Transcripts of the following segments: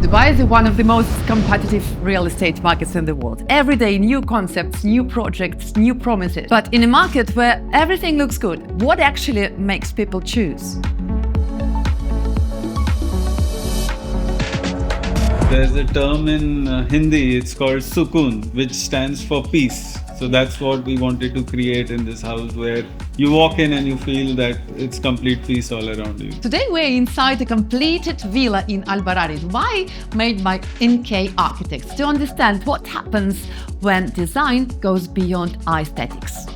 Dubai is one of the most competitive real estate markets in the world. Every day, new concepts, new projects, new promises. But in a market where everything looks good, what actually makes people choose? There's a term in Hindi, it's called sukun, which stands for peace. So that's what we wanted to create in this house, where you walk in and you feel that it's complete peace all around you. Today we're inside a completed villa in Barari, Dubai, made by NKEY architects, to understand what happens when design goes beyond aesthetics.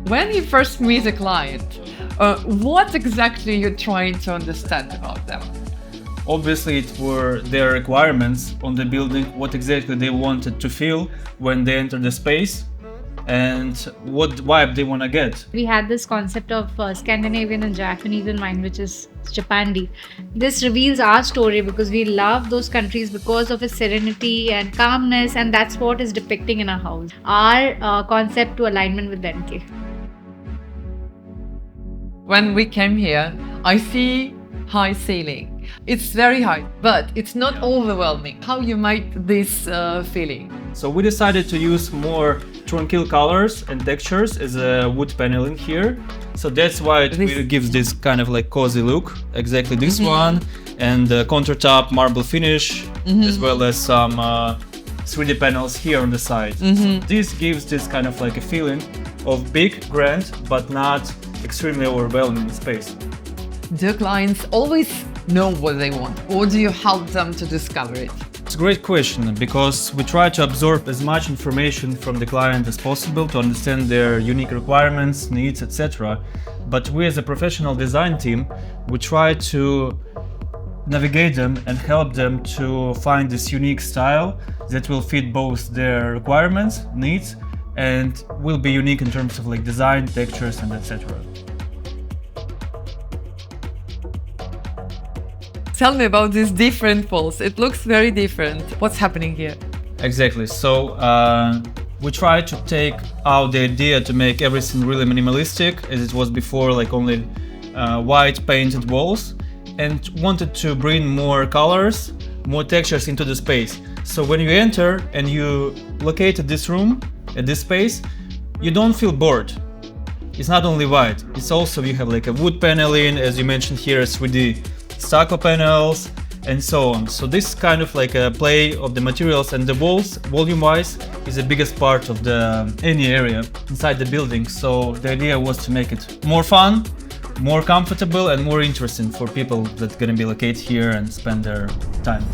When you first meet a client, what exactly you're trying to understand about them? Obviously, it were their requirements on the building, what exactly they wanted to feel when they enter the space, and what vibe they want to get. We had this concept of Scandinavian and Japanese in mind, which is Japandi. This reveals our story because we love those countries because of its serenity and calmness, and that's what is depicting in our house. Our concept to alignment with NK. When we came here, I see high ceiling. It's very high, but it's not overwhelming. How you make this feeling? So we decided to use more tranquil colors and textures as a wood paneling here. So that's why it really gives this kind of like cozy look. Exactly this one, and the countertop marble finish, as well as some 3D panels here on the side. So this gives this kind of like a feeling of big, grand, but not extremely overwhelming space. Do clients always know what they want, or do you help them to discover it? It's a great question, because we try to absorb as much information from the client as possible to understand their unique requirements, needs, etc. But we as a professional design team, we try to navigate them and help them to find this unique style that will fit both their requirements, needs, and will be unique in terms of like design, textures, and etc. Tell me about these different walls. It looks very different. What's happening here? Exactly. So we try to take out the idea to make everything really minimalistic, as it was before, like only white painted walls, and wanted to bring more colors, more textures into the space. So when you enter and you locate at this room, at this space, you don't feel bored. It's not only white, it's also you have like a wood paneling, as you mentioned here, 3D stucco panels, and so on. So this is kind of like a play of the materials, and the walls, volume-wise, is the biggest part of any area inside the building. So the idea was to make it more fun, more comfortable, and more interesting for people that are gonna be located here and spend their time.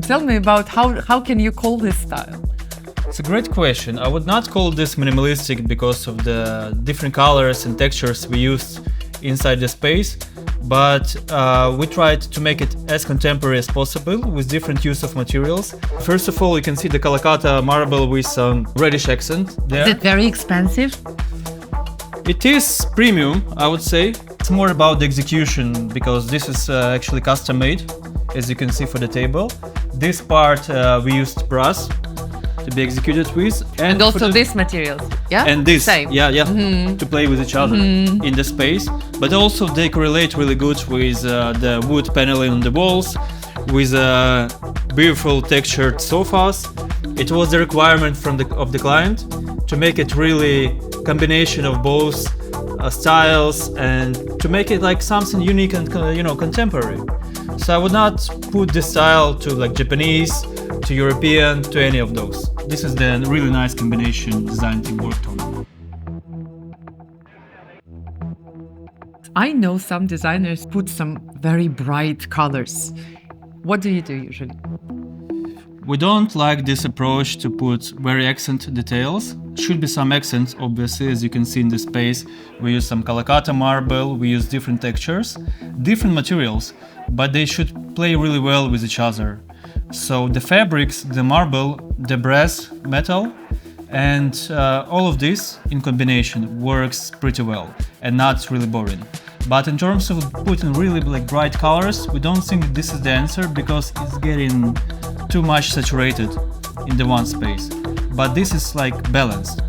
Tell me about how can you call this style? It's a great question. I would not call this minimalistic because of the different colors and textures we used inside the space, but we tried to make it as contemporary as possible with different use of materials. First of all, you can see the Calcutta marble with some reddish accent there. Is it very expensive? It is premium, I would say. It's more about the execution, because this is actually custom made, as you can see for the table. This part we used brass to be executed with, and also these materials, yeah? And this, same. To play with each other in the space. But also they correlate really good with the wood paneling on the walls, with beautiful textured sofas. It was the requirement of the client to make it really combination of both styles, and to make it like something unique and contemporary. So I would not put this style to like Japanese, to European, to any of those. This is the really nice combination design team worked on. I know some designers put some very bright colors. What do you do usually? We don't like this approach to put very accent details. Should be some accents, obviously, as you can see in the space. We use some Calcutta marble, we use different textures, different materials, but they should play really well with each other. So the fabrics, the marble, the brass, metal, and all of this in combination works pretty well and not really boring. But in terms of putting really like bright colors, we don't think this is the answer, because it's getting too much saturated in the one space. But this is like balanced.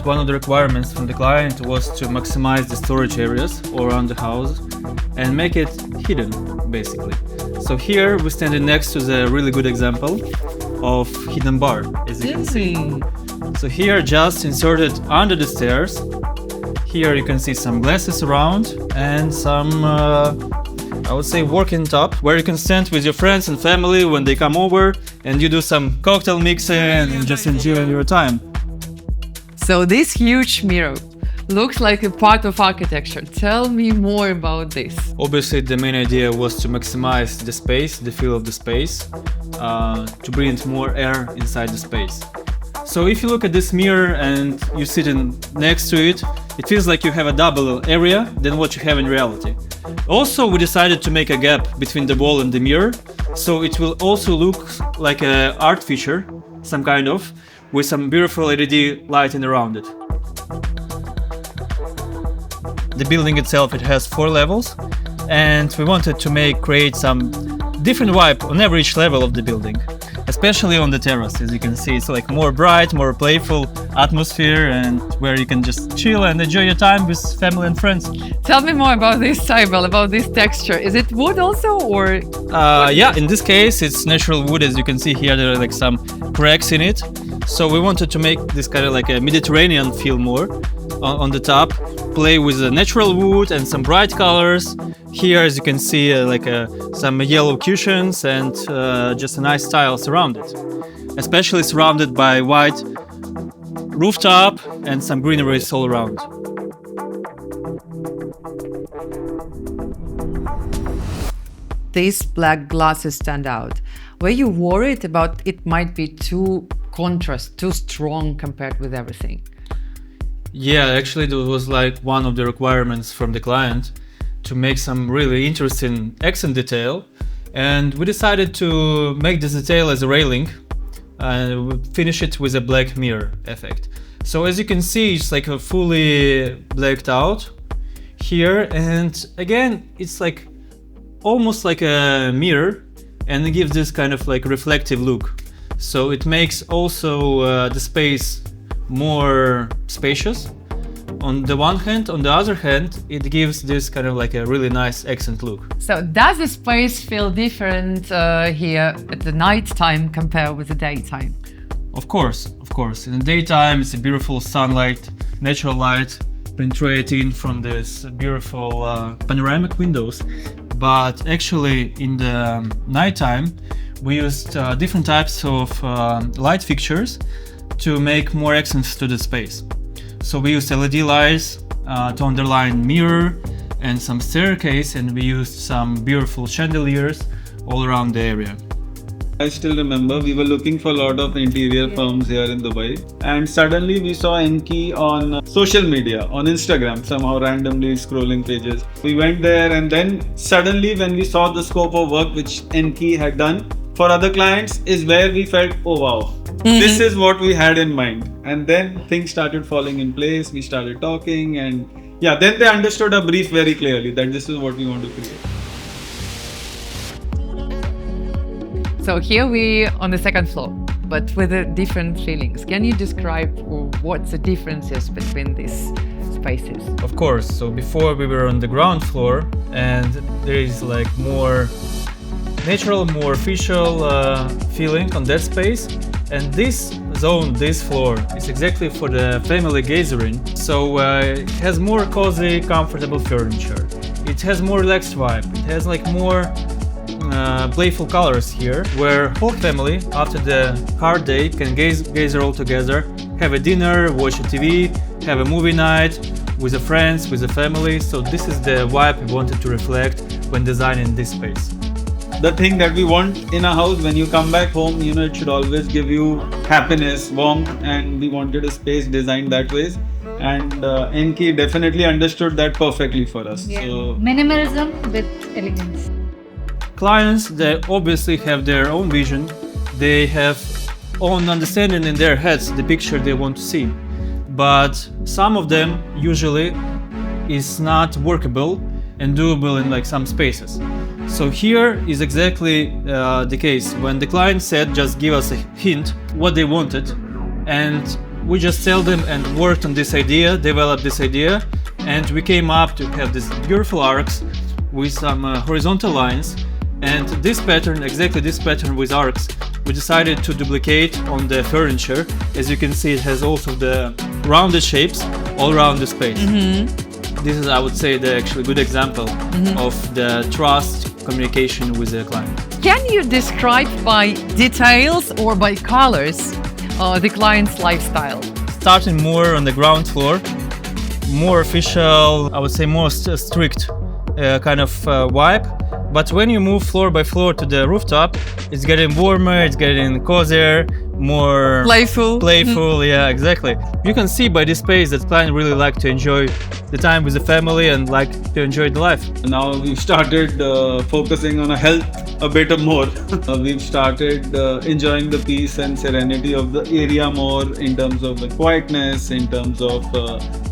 one of the requirements from the client was to maximize the storage areas all around the house and make it hidden, basically. So here we're standing next to the really good example of hidden bar, as you can see. So here, just inserted under the stairs, here you can see some glasses around and some, I would say, working top, where you can stand with your friends and family when they come over and you do some cocktail mixing and just enjoy your time. So this huge mirror looks like a part of architecture. Tell me more about this. Obviously, the main idea was to maximize the space, the feel of the space, to bring more air inside the space. So if you look at this mirror and you're sitting next to it, it feels like you have a double area than what you have in reality. Also, we decided to make a gap between the wall and the mirror, so it will also look like an art feature, some kind of, with some beautiful LED lighting around it. The building itself, it has 4 levels, and we wanted to create some different vibe on each level of the building, especially on the terrace. As you can see, it's like more bright, more playful atmosphere, and where you can just chill and enjoy your time with family and friends. Tell me more about this table, about this texture. Is it wood also, or? Yeah, in this case it's natural wood. As you can see here, there are like some cracks in it. So we wanted to make this kind of like a Mediterranean feel more on the top, play with the natural wood and some bright colors. Here, as you can see, some yellow cushions and just a nice tiles around it, especially surrounded by white rooftop and some greeneries all around. These black glasses stand out. Were you worried about it might be too too strong compared with everything? Yeah, actually that was like one of the requirements from the client, to make some really interesting accent detail, and we decided to make this detail as a railing and finish it with a black mirror effect. So as you can see, it's like a fully blacked out here, and again it's like almost like a mirror, and it gives this kind of like reflective look. So it makes also the space more spacious on the one hand. On the other hand, it gives this kind of like a really nice accent look. So does the space feel different here at the night time compared with the daytime? Of course. In the daytime, it's a beautiful sunlight, natural light penetrating from this beautiful panoramic windows. But actually, in the nighttime, we used different types of light fixtures to make more accents to the space. So we used LED lights to underline mirror and some staircase, and we used some beautiful chandeliers all around the area. I still remember we were looking for a lot of interior firms here in Dubai, and suddenly we saw NKEY on social media, on Instagram, somehow randomly scrolling pages. We went there, and then suddenly when we saw the scope of work which NKEY had done for other clients is where we felt, oh wow, this is what we had in mind. And then things started falling in place, we started talking, and yeah, then they understood our brief very clearly that this is what we want to create. So here we on the second floor, but with different feelings. Can you describe what the differences between these spaces? Of course. So before we were on the ground floor, and there is like more natural, more official feeling on that space. And this zone, this floor, is exactly for the family gathering. So it has more cozy, comfortable furniture. It has more relaxed vibe. It has like more playful colors here, where whole family after the hard day can gather all together, have a dinner, watch a TV, have a movie night with the friends, with the family. So this is the vibe we wanted to reflect when designing this space. The thing that we want in a house, when you come back home, you know, it should always give you happiness, warmth, and we wanted a space designed that way. And NKEY definitely understood that perfectly for us. Yeah. So Minimalism with elegance. Clients, they obviously have their own vision. They have own understanding in their heads, the picture they want to see. But some of them usually is not workable and doable in like some spaces. So here is exactly the case when the client said just give us a hint what they wanted, and we just sell them and worked on this idea, developed this idea, and we came up to have these beautiful arcs with some horizontal lines. And this pattern, exactly this pattern with arcs, we decided to duplicate on the furniture. As you can see, it has also the rounded shapes all around the space. This is, I would say, the actually good example of the trust communication with the client. Can you describe by details or by colors the client's lifestyle? Starting more on the ground floor, more official, I would say more strict kind of vibe. But when you move floor by floor to the rooftop, it's getting warmer, it's getting cozier, more playful. Yeah, exactly. You can see by this space that clients really like to enjoy the time with the family and like to enjoy the life. Now we've started focusing on health a bit more. We've started enjoying the peace and serenity of the area more in terms of the quietness, in terms of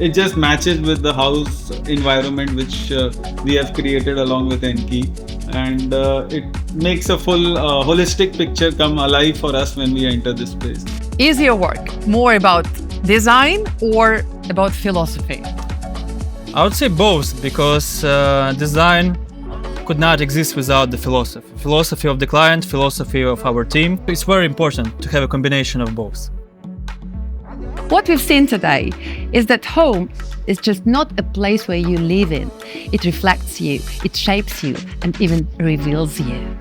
it just matches with the house environment which we have created along with NKEY. And it makes a full holistic picture come alive for us when we enter this space. Is your work more about design or about philosophy? I would say both, because design could not exist without the philosophy. Philosophy of the client, philosophy of our team. It's very important to have a combination of both. What we've seen today is that home is just not a place where you live in. It reflects you, it shapes you, and even reveals you.